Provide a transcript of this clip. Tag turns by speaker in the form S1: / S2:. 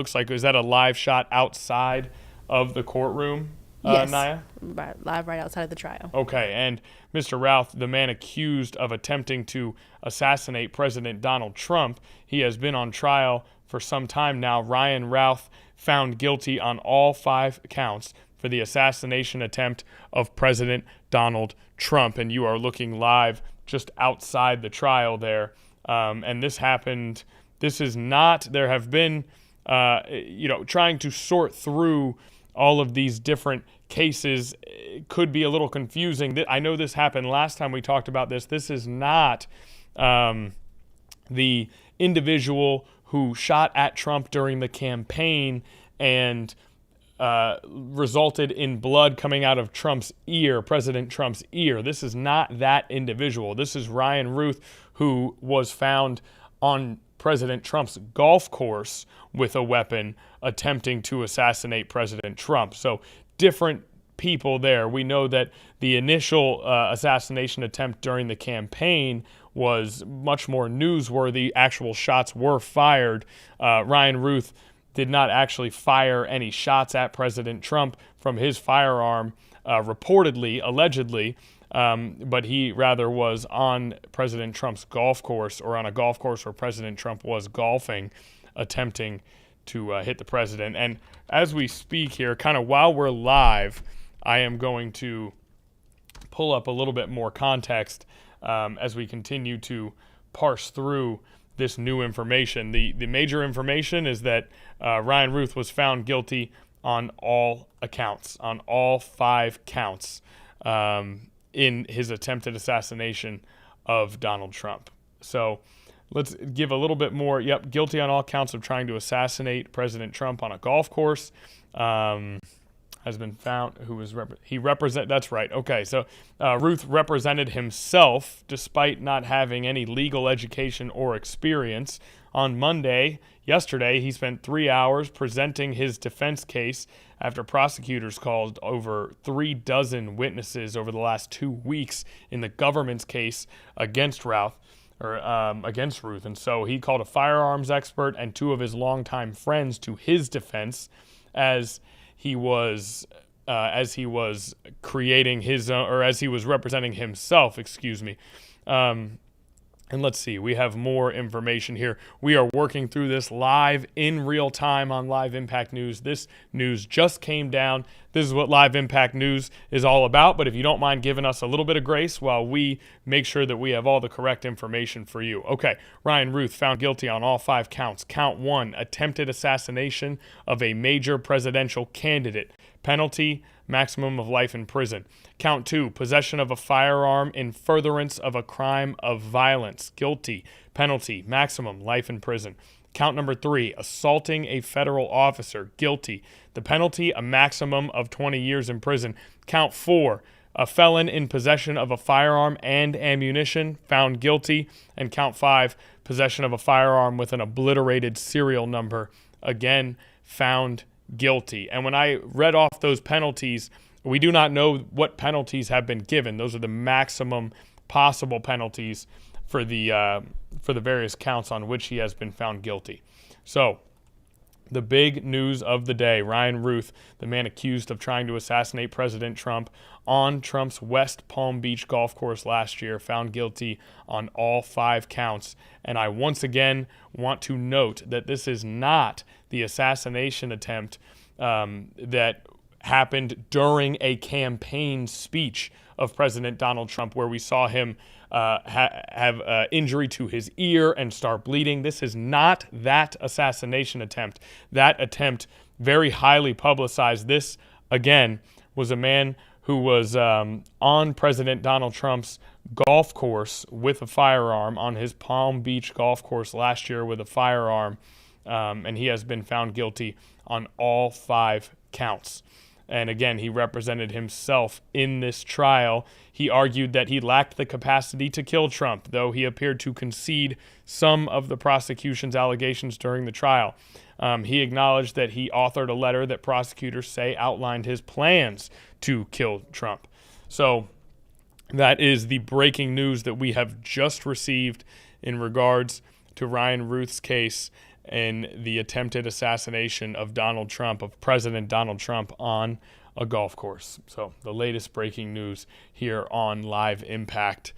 S1: looks like, is that a live shot outside of the courtroom,
S2: Yes,
S1: Naya?
S2: live right outside of the trial.
S1: Okay, and Mr. Routh, the man accused of attempting to assassinate President Donald Trump, he has been on trial for some time now. Ryan Routh found guilty on all 5 counts for the assassination attempt of President Donald Trump. And you are looking live just outside the trial there. And this happened, this is not, there have been, trying to sort through all of these different cases could be a little confusing. I know this happened last time we talked about this. This is not the individual who shot at Trump during the campaign and resulted in blood coming out of Trump's ear, President Trump's ear. This is not that individual. This is Ryan Routh, who was found on President Trump's golf course with a weapon attempting to assassinate President Trump. So different people there. We know that the initial assassination attempt during the campaign was much more newsworthy. Actual shots were fired. Ryan Routh did not actually fire any shots at President Trump from his firearm, reportedly, allegedly, but he rather was on President Trump's golf course, or on a golf course where President Trump was golfing, attempting to hit the president. And as we speak here, kind of while we're live, I am going to pull up a little bit more context as we continue to parse through this new information. The major information is that Ryan Routh was found guilty on all accounts, on all 5 counts in his attempted assassination of Donald Trump. So let's give a little bit more. Yep, guilty on all counts of trying to assassinate President Trump on a golf course. Has been found. That's right. Okay, so Routh represented himself despite not having any legal education or experience. On yesterday, he spent 3 hours presenting his defense case after prosecutors called over 3 dozen witnesses over the last 2 weeks in the government's case against Routh. Against Routh. And so he called a firearms expert and 2 of his longtime friends to his defense as he was creating his own, or as he was representing himself, and let's see, we have more information here. We are working through this live in real time on Live Impact News. This news just came down. This is what Live Impact News is all about. But if you don't mind giving us a little bit of grace while we make sure that we have all the correct information for you. Okay, Ryan Routh found guilty on all 5 counts. Count 1, attempted assassination of a major presidential candidate. Penalty, maximum of life in prison. Count 2, possession of a firearm in furtherance of a crime of violence. Guilty. Penalty, maximum life in prison. Count number 3, assaulting a federal officer. Guilty. The penalty, a maximum of 20 years in prison. Count 4, a felon in possession of a firearm and ammunition. Found guilty. And count 5, possession of a firearm with an obliterated serial number. Again, found guilty. And when I read off those penalties, we do not know what penalties have been given. Those are the maximum possible penalties for the various counts on which he has been found guilty. So, the big news of the day: Ryan Routh, the man accused of trying to assassinate President Trump on Trump's West Palm Beach golf course last year, found guilty on all 5 counts. And I once again want to note that this is not the assassination attempt that happened during a campaign speech of President Donald Trump, where we saw him have injury to his ear and start bleeding. This is not that assassination attempt. That attempt, very highly publicized. This, again, was a man who was on President Donald Trump's golf course with a firearm, on his Palm Beach golf course last year with a firearm, and he has been found guilty on all 5 counts. And again, he represented himself in this trial. He argued that he lacked the capacity to kill Trump, though he appeared to concede some of the prosecution's allegations during the trial. He acknowledged that he authored a letter that prosecutors say outlined his plans to kill Trump. So that is the breaking news that we have just received in regards to Ryan Routh's case. in the attempted assassination of President Donald Trump on a golf course. So the latest breaking news here on Live Impact.